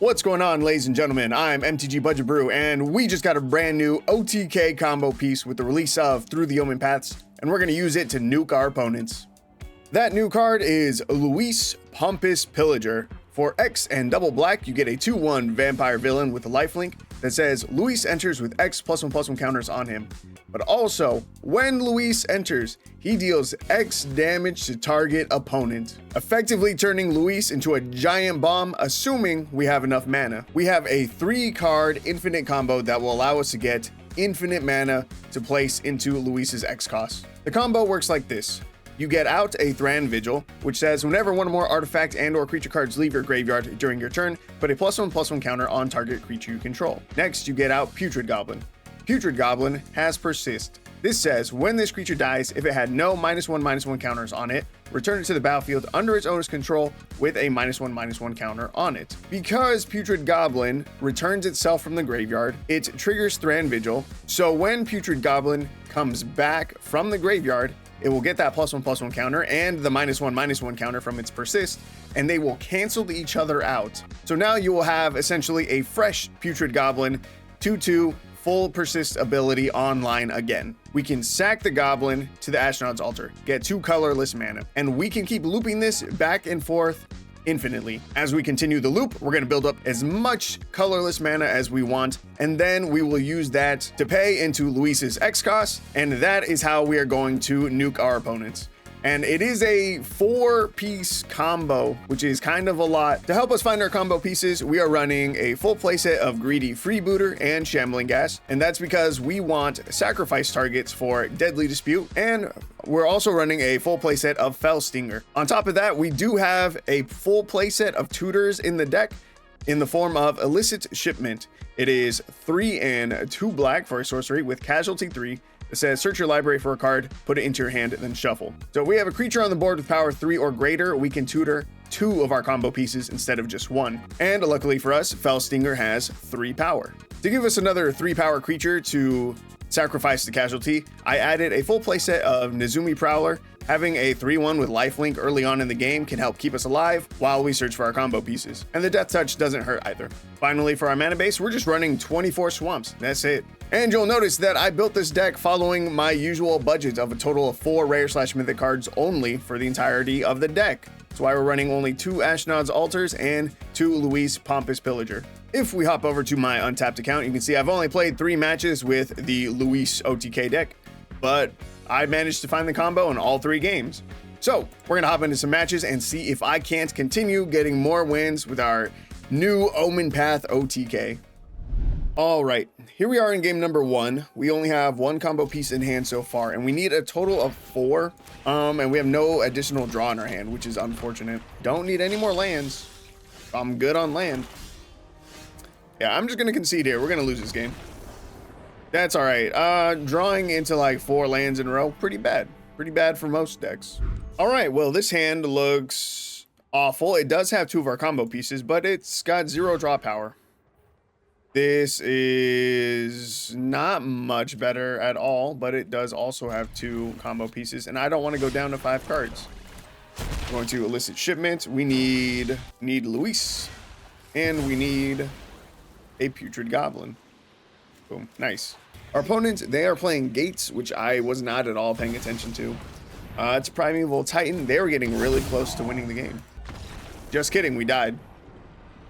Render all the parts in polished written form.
What's going on, ladies and gentlemen? I'm MTG Budget Brew, and we just got a brand new OTK combo piece with the release of Through the Omen Paths, and we're going to use it to nuke our opponents. That new card is Luis Pompous Pillager. For X and double black, you get a 2/1 vampire villain with a lifelink that says Luis enters with X +1/+1 counters on him. But also, when Luis enters, he deals X damage to target opponent, effectively turning Luis into a giant bomb, assuming we have enough mana. We have a 3-card infinite combo that will allow us to get infinite mana to place into Luis's X cost. The combo works like this. You get out a Thran Vigil, which says whenever one or more artifact and or creature cards leave your graveyard during your turn, put a +1/+1 counter on target creature you control. Next, you get out Putrid Goblin. Putrid Goblin has Persist. This says when this creature dies, if it had no -1/-1 counters on it, return it to the battlefield under its owner's control with a -1/-1 counter on it. Because Putrid Goblin returns itself from the graveyard, it triggers Thran Vigil, so when Putrid Goblin comes back from the graveyard, it will get that +1/+1 counter and the -1/-1 counter from its Persist, and they will cancel each other out. So now you will have essentially a fresh Putrid Goblin 2/2 full Persist ability online again. We can sack the Goblin to the Ashnod's Altar, get 2 colorless mana, and we can keep looping this back and forth infinitely. As we continue the loop, we're going to build up as much colorless mana as we want, and then we will use that to pay into Luis's X cost, and that is how we are going to nuke our opponents. And it is a 4-piece combo, which is kind of a lot. To help us find our combo pieces, we are running a full playset of Greedy Freebooter and Shambling Gas, and that's because we want sacrifice targets for Deadly Dispute, and we're also running a full playset of Fell Stinger. On top of that, we do have a full playset of tutors in the deck in the form of Illicit Shipment. It is 3 and 2 black for a sorcery with Casualty 3. It says search your library for a card, put it into your hand, and then shuffle. So if we have a creature on the board with power 3 or greater, we can tutor 2 of our combo pieces instead of just 1. And luckily for us, Fell Stinger has 3 power. To give us another 3 power creature to sacrifice the casualty, I added a full playset of Nezumi Prowler. Having a 3/1 with lifelink early on in the game can help keep us alive while we search for our combo pieces. And the Death Touch doesn't hurt either. Finally, for our mana base, we're just running 24 Swamps. That's it. And you'll notice that I built this deck following my usual budget of a total of 4 rare/mythic cards only for the entirety of the deck. That's why we're running only 2 Ashnod's Altars and 2 Luis Pompous Pillager. If we hop over to my Untapped account, you can see I've only played 3 matches with the Luis OTK deck, but I managed to find the combo in all 3 games. So we're gonna hop into some matches and see if I can't continue getting more wins with our new Omen Path OTK. All right, here we are in game number 1. We only have 1 combo piece in hand so far, and we need a total of 4. And we have no additional draw in our hand, which is unfortunate. Don't need any more lands. I'm good on land. Yeah, I'm just gonna concede here. We're gonna lose this game. That's all right. Drawing into like 4 lands in a row, pretty bad. Pretty bad for most decks. All right, well, this hand looks awful. It does have 2 of our combo pieces, but it's got 0 draw power. This is not much better at all, but it does also have 2 combo pieces, and I don't want to go down to 5 cards. We're going to Illicit Shipment. We need Luis, and we need a Putrid Goblin. Boom, nice. Our opponents, they are playing Gates, which I was not at all paying attention to. It's a Primeval Titan. They were getting really close to winning the game. Just kidding, we died.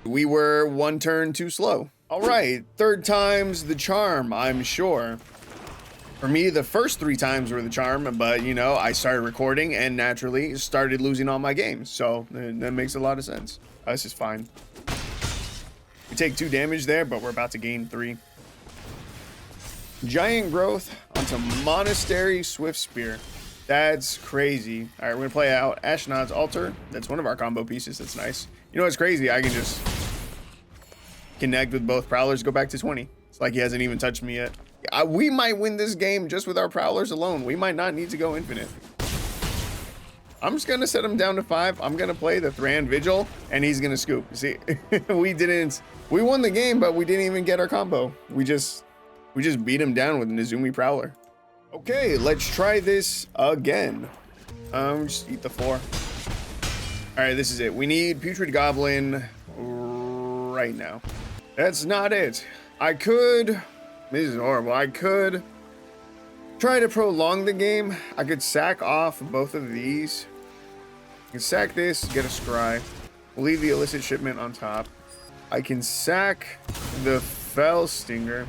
We were 1 turn too slow. All right, 3rd time's the charm, I'm sure. For me, the first 3 times were the charm, but you know, I started recording and naturally started losing all my games. So that makes a lot of sense. This is fine. We take 2 damage there, but we're about to gain 3. Giant Growth onto Monastery Swift Spear. That's crazy. All right, we're gonna play out Ashnod's Altar. That's one of our combo pieces. That's nice. You know what's crazy? I can just connect with both Prowlers, go back to 20. It's like he hasn't even touched me yet. We might win this game just with our Prowlers alone. We might not need to go infinite. I'm just gonna set him down to 5. I'm gonna play the Thran Vigil, and he's gonna scoop. See, we won the game, but we didn't even get our combo. We just beat him down with Nezumi Prowler. Okay, let's try this again. Just eat the 4. All right, this is it. We need Putrid Goblin right now. That's not it. I could, this is horrible. I could try to prolong the game. I could sack off both of these. I can sack this, get a scry. We'll leave the illicit shipment on top. I can sack the fell stinger.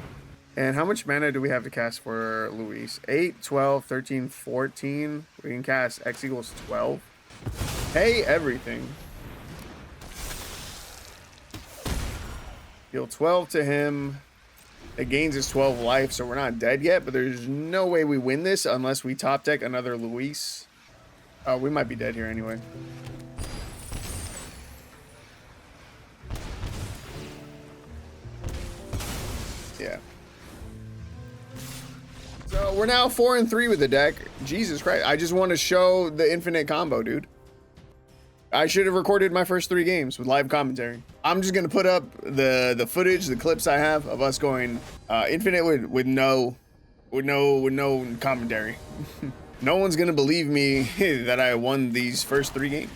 And how much mana do we have to cast for Luis? 8, 12, 13, 14. We can cast X equals 12. Pay everything. Deal 12 to him. It gains his 12 life, so we're not dead yet, but there's no way we win this unless we top deck another Luis. Oh, we might be dead here anyway. Yeah. So we're now 4-3 with the deck. Jesus Christ. I just want to show the infinite combo, dude. I should have recorded my first 3 games with live commentary. I'm just going to put up the footage, the clips I have of us going infinite with no commentary. No one's going to believe me that I won these first 3 games.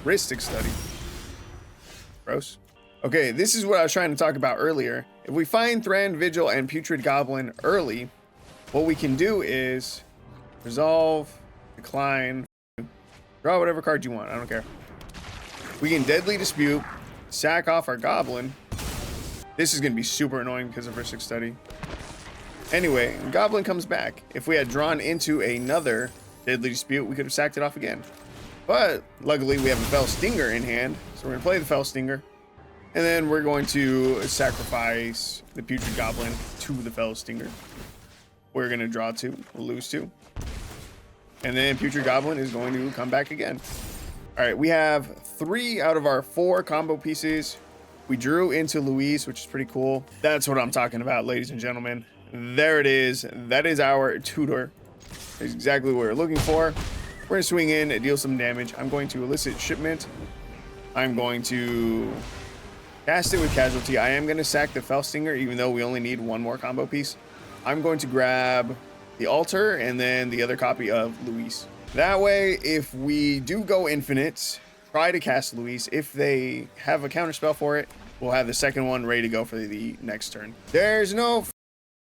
Ristic study. Gross. Okay, this is what I was trying to talk about earlier. If we find Thran, Vigil, and Putrid Goblin early, what we can do is resolve, decline, draw whatever card you want. I don't care. We can Deadly Dispute, sack off our Goblin. This is going to be super annoying because of Ristic Study. Anyway, Goblin comes back. If we had drawn into another Deadly Dispute, we could have sacked it off again. But luckily, we have a Fell Stinger in hand, so we're going to play the Fell Stinger. And then we're going to sacrifice the Putrid Goblin to the Fell Stinger. We're going to draw 2, we'll lose 2. And then Putrid Goblin is going to come back again. All right, we have 3 out of our 4 combo pieces. We drew into Luis, which is pretty cool. That's what I'm talking about, ladies and gentlemen. There it is. That is our tutor. That's exactly what we're looking for. We're going to swing in and deal some damage. I'm going to elicit shipment. I'm going to cast it with casualty. I am going to sack the Fell Stinger, even though we only need 1 more combo piece. I'm going to grab the altar and then the other copy of Luis. That way, if we do go infinite, try to cast Luis. If they have a counter spell for it, we'll have the second one ready to go for the next turn. There's no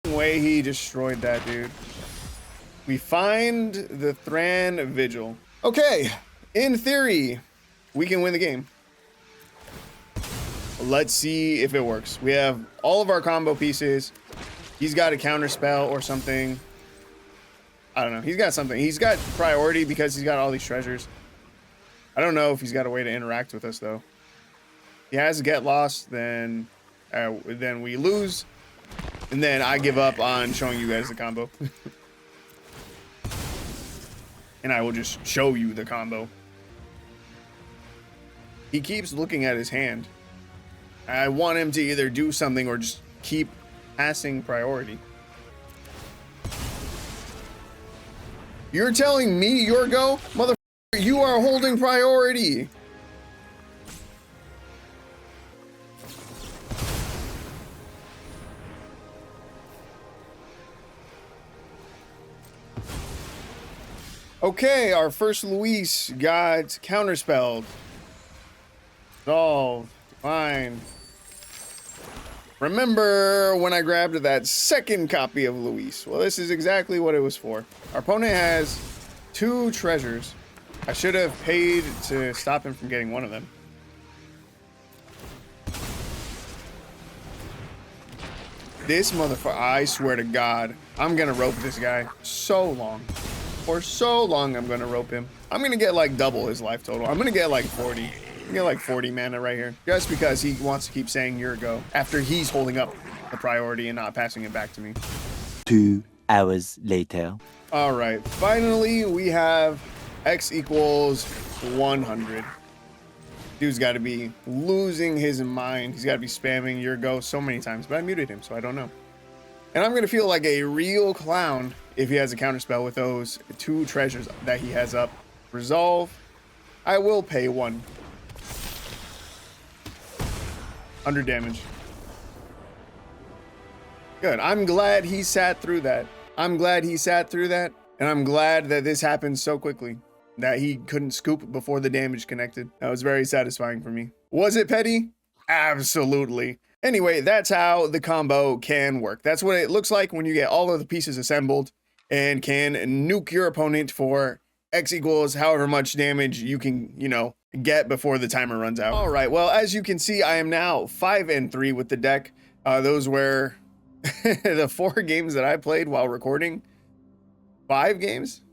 way he destroyed that, dude. We find the Thran Vigil. Okay, in theory, we can win the game. Let's see if it works. We have all of our combo pieces. He's got a counter spell or something. I don't know. He's got something. He's got priority because he's got all these treasures. I don't know if he's got a way to interact with us, though. He has Get Lost, then we lose. And then I give up on showing you guys the combo. And I will just show you the combo. He keeps looking at his hand. I want him to either do something or just keep passing priority. You're telling me your go? Motherfucker, you are holding priority. Okay, our first Luis got counterspelled. Solved. Fine. Remember when I grabbed that second copy of Luis? Well, this is exactly what it was for. Our opponent has 2 treasures. I should have paid to stop him from getting one of them. This motherfucker, I swear to God, I'm gonna rope this guy so long. For so long, I'm gonna rope him. I'm gonna get like double his life total. I'm gonna get like 40. I'm gonna get like 40 mana right here. Just because he wants to keep saying your go after he's holding up the priority and not passing it back to me. 2 hours later. All right, finally we have X equals 100. Dude's got to be losing his mind. He's got to be spamming your go so many times, but I muted him, so I don't know. And I'm gonna feel like a real clown if he has a counterspell with those 2 treasures that he has up. Resolve. I will pay 1. 100 damage. Good. I'm glad he sat through that. I'm glad he sat through that. And I'm glad that this happened so quickly. That he couldn't scoop before the damage connected. That was very satisfying for me. Was it petty? Absolutely. Anyway, that's how the combo can work. That's what it looks like when you get all of the pieces assembled and can nuke your opponent for X equals however much damage you can, get before the timer runs out. All right, well, as you can see, I am now 5-3 with the deck. Those were the 4 games that I played while recording. 5 games?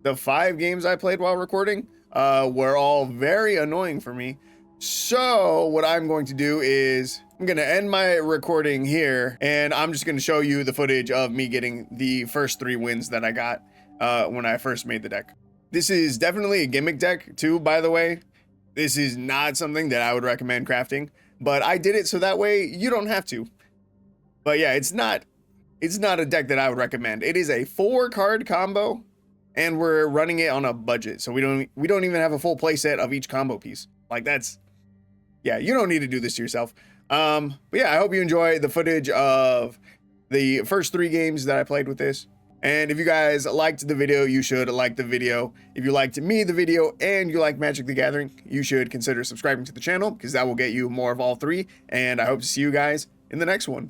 The 5 games I played while recording were all very annoying for me. So what I'm going to do is I'm going to end my recording here, and I'm just going to show you the footage of me getting the first 3 wins that I got when I first made the deck. This is definitely a gimmick deck too, by the way. This is not something that I would recommend crafting, but I did it so that way you don't have to. But yeah, it's not a deck that I would recommend. It is a 4-card combo, and we're running it on a budget, so we don't even have a full playset of each combo piece. Like, yeah, you don't need to do this to yourself. But yeah, I hope you enjoy the footage of the first 3 games that I played with this. And if you guys liked the video, you should like the video. If you liked the video and you like Magic the Gathering, you should consider subscribing to the channel, because that will get you more of all 3. And I hope to see you guys in the next one.